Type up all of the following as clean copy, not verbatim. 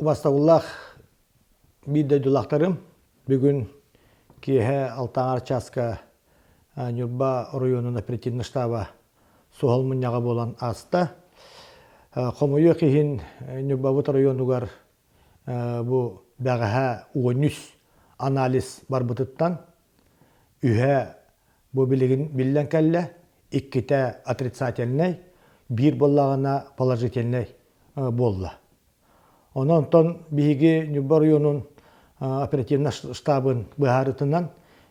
Убастагуллах бидde дулахтарым бүгүн киһэ алтаңар часка Нюрба районуна оперативный штаба сугал муньяга болан аста. Хомойо киһин Нюрбабыт районугар бу бәғәһә уонүс анализ барбытыттан үһә бу билен кәллә икките отрицательный, бир боллагына положительный болла. Онон биһиги Нюрба районун оперативный штабын быһарытынан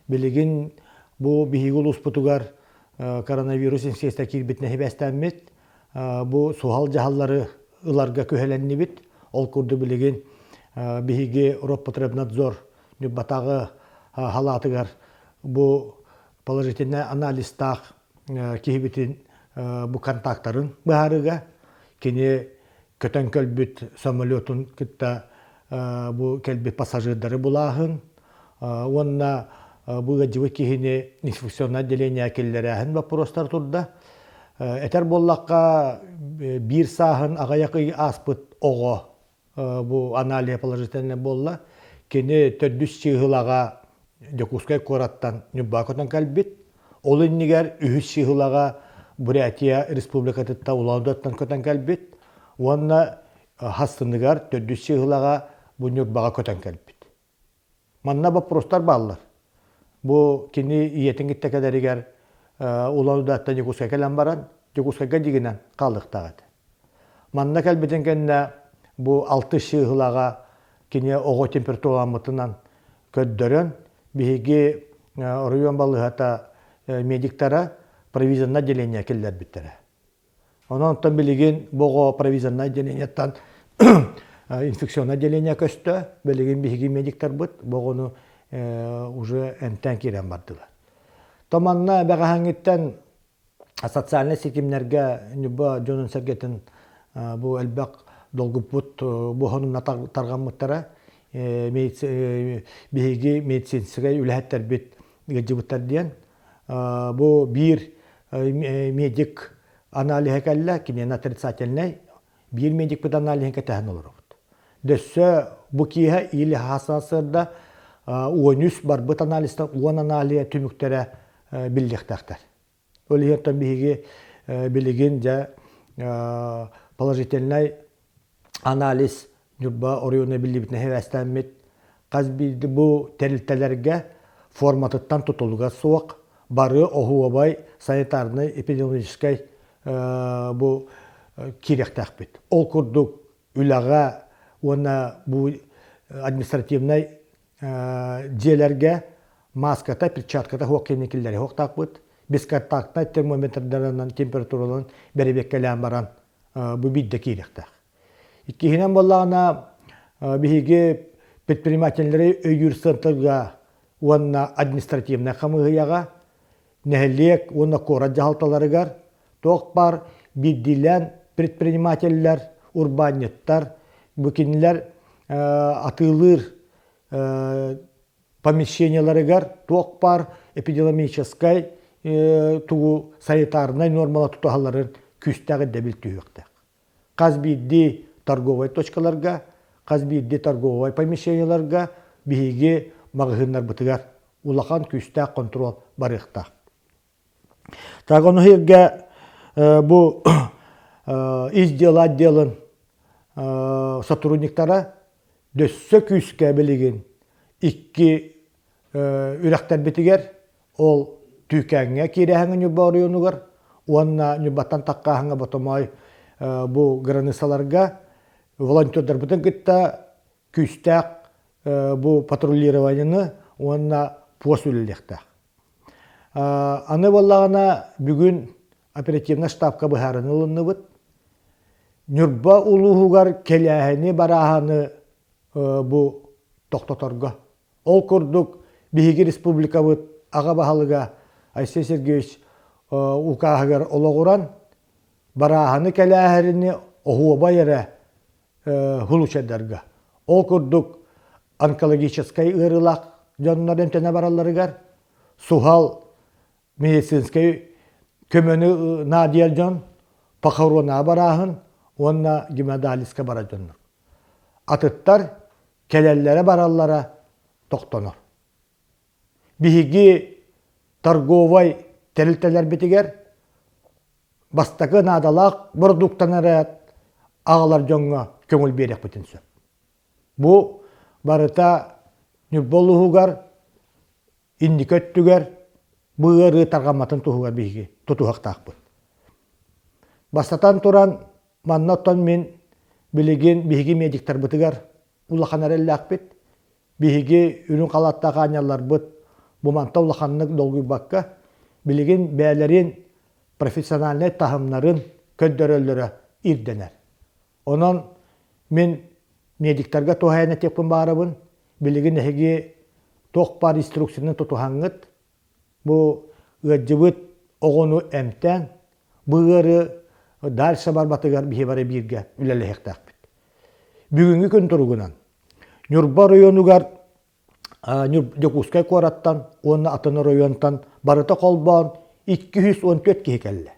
билигин бу биһиги улуспутугар коронавирус инфекция кирбитне хебестәммит, бу сухал жаһаллары ыларга көһәләннибит, ол курду билигин биһиги Роспотребнадзор Нюрбатагы халатыгар бу положительный анализтах кихибитин бу контакттарын быһарыга кини көтөн көлбүт самолетун кытта бу келбит пассажирдары булаһын, онна бу гаджыбы кихини инфекционный отделение келлерәһен вопростар турда. Этер боллакка бир саһын агаяк аспыт ого бу анализ положительный болла. Кини төдүс чыгылага Жокускай кораттан Нюрбакотон калбит. Ол иннигер үһүс чыгылага Бурятия республикатытта улаудаттан көтөн калбит. Онна хастыныгар төдүс чыгылага бу Нюрбага көтөн калбит. Манна вопростар баллар. Бу кини иетин киттекедеригер улаудаттан Жокускай келен баран, Жокускайга дигинен калдыктагат. Манна калбитен кенне бу 6 чыгылага кини ого температурамытынан көддөрөн биһиги район балыгата медиктара провизионный отделение келлер биттере. Онон билигин бого провизионный отделениеттан инфекционный отделение көстө, билигин биһиги медиктар бут, богону уже энтен кирен бардылар. Томанна бәғәһәңиттен социальный секимнерге Нюрба Жонун Сергетин бу элбек долгупут бу хонумна тарганмыттара биһиги медицинская үләһәттер бит гыжыбыттар диен. Бу бир медик анализ кәллә, кинен отрицательный, бир медик бит анализ кәтәһен олар. Дөссө бу киһә или хасасында уонүс бар бит анализтан уон анализ түмүктәре биллектәхтәр. Олиһәттән биһиги билигин дә положительный анализ Нюрба районы билибитне хевәстәммит. Казбиди бу терилтелерге форматыттан тутулуга суак, бары оһуабай санитарный эпидемиологический бу киректәхбит. Ол курдук үләгә уна бу административный җеләргә маската, перчатката хоккейникилләре хоктакбыт. Без контактна термометрдарынан температураларын беребек кәләм баран бу бидде киректәх. Иккиһинен боллағына биһиги предпринимательлери өйүр сынтырга уанна административный хамыгыяга нәһелек уанна кора жахалталарыгар тоқ бар биддилен предпринимательлер, урбанеттар, бүкинлер атылыр помещенияларыгар тоқ бар эпидемиологической тугу санитарный нормала тутахаларын күстәгы дәбил түйөктәк. Казбидди торговой точкаларга, казбидди торговой помещенияларга биһиги магыһыннар бытыгар улахан күстә контроль барыхта. Тагын хирге бу издел отделын сотрудниктара дөссө күскә билигин 2 үрәктәр битигер ол түкәнгә кирәһәң Нюрба районугар, уанна Нюрбаттан таккаһыңа ботомай бу границаларга волонтердар бүтән китта күстәк бу патрулированияны уанна посүллектә. Аны баллагына бүгүн оперативный штабка быһарынылынны бит. Нюрба улуһугар келәһәне бараһаны бу токтоторга. Ол курдук биһиги республика бит ага баһалыга Айсей Сергеевич укаһагар ологуран бараһаны келәһәрне оһуабайра хулучадарга. Ол курдук онкологический ырылак жоннордан тәне баралларыгар сухал медицинский көмөнү надиел жон пахорона бараһын онна гемодиализге баражоннор. atıttar kelellere barallara toqtonor. Bihigi торговой терилтелер битигер бастакы надалак продуктанарат ağalar жоңга көңүл берек бүтүнсө. Бу барыта нүболугар индикөттүгер быгыры таргаматын тухугар биги тутуактакпыт. Бастатан туран маннаттан мен билеген биги медиктер бытыгар улаханареллакпыт. Биги үрүн калаттагы аñалар быт буманта улаханнык долгуй бакка билеген бәлерин профессиональный тахымнарын көддөрөллөрө ирденер. Онон мен медиктерге тухайна теппин барыбын, билеген эһиги тоқпар инструкцияны тутухаңыт, бу ыджыбыт оғону әмтен, бұғыры дальше барбатыгар бихебары бирге үлелехектақпыт. Бүгінгі күн тұрғынан, Нюрба районугар Декускай кораттан, оны атыны районтан барыта қолбан 214 кехекелі.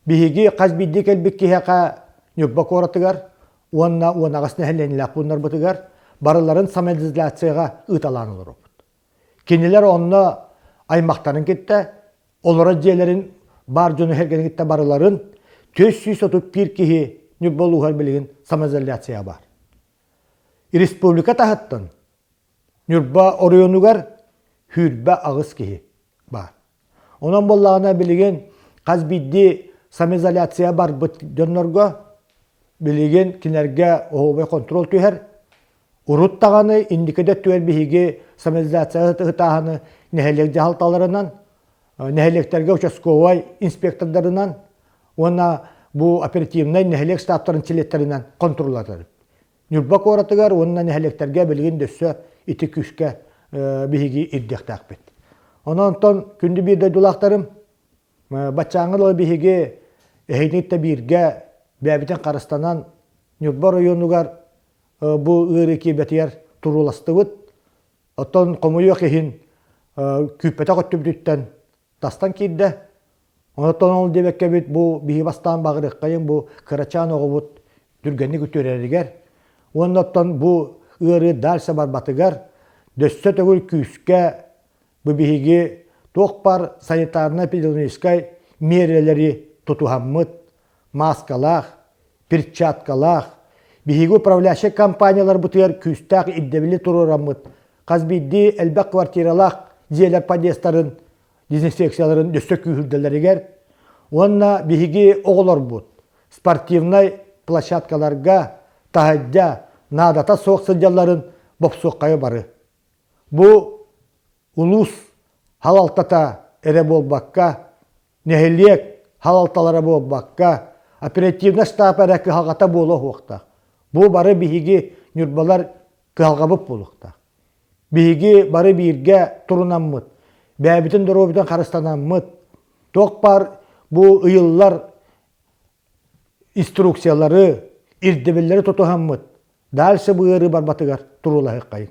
Бихиги қазбидді келбік кехеқа Нюрба коратыгар, оны ағасына хәлленілік бұндар бұтыгар, барыларын самализляцияға ұталанылыр опыт. Кенелер оны аймақтарын кетті, олара жиелерін бар жоны хергені кетті барыларын 431 кехе Нюрба луғар білген самализляция бар. Республика тахаттан Нюрба орионугар хүрбә ағыз кехе бар. Онан боллағына білген қазбидді самализляция бар бұт жонларға билеген кинерге оғыбай контрол түйер. Уруттағаны индикеде түйер бихиге самализация тағаны нәхелек жағалталарынан, нәхелектерге участковай инспектордарынан, ona bu operativnay nehелек штаттарын телеттеринен контроллатыр. Нюрба коратыгар онна нehелектерге билген дөссө ити күшкә биһиги иддектак бит. Ононтон күндү бирде дулактарым бачаңыл биһиги эхинитте бирге бәбитен Карыстанан Нюрба районугар бу ырыки бетер туруластыбыт. Оттон комуйо кехин күппете көттүбүттен тастан кидде. Онотон ол дебекке бит бу биһи бастан багырыккайын бу кырачан огубут дүргенни күтөрәригер. Онотон бу ыры дальше барбатыгар дөссө төгүл күскә бу биһиги токпар санитарно-эпидемиологический мерелери тутухаммыт, маскалах, перчаткалах, биһиги управляющий компаниялар бутыгар күстәк иддебили турураммыт. Казбидди элбек квартиралах жиелер подъездарын дезинфекцияларын дөссө күйүрделеригер. Онна биһиги оголор бут. Спортивный площадкаларга тахадда надата соқ сылжаларын бопсуққайы бары. Бу улус халалтата эре болбаққа, нехелек халалталары болбаққа, оперативна штаб әрәкі халғата болу хоқта. Бу бары биһиги Нюрбалар кылғабып болуқта. Биһиги бары бирге турунаммыт. Бәбитин доробитен Карыстанаммыт. Тоқпар бу ыйыллар инструкциялары, ирдебеллери тотухаммыт. Дальше быыры барбатыгар турулахыққайын.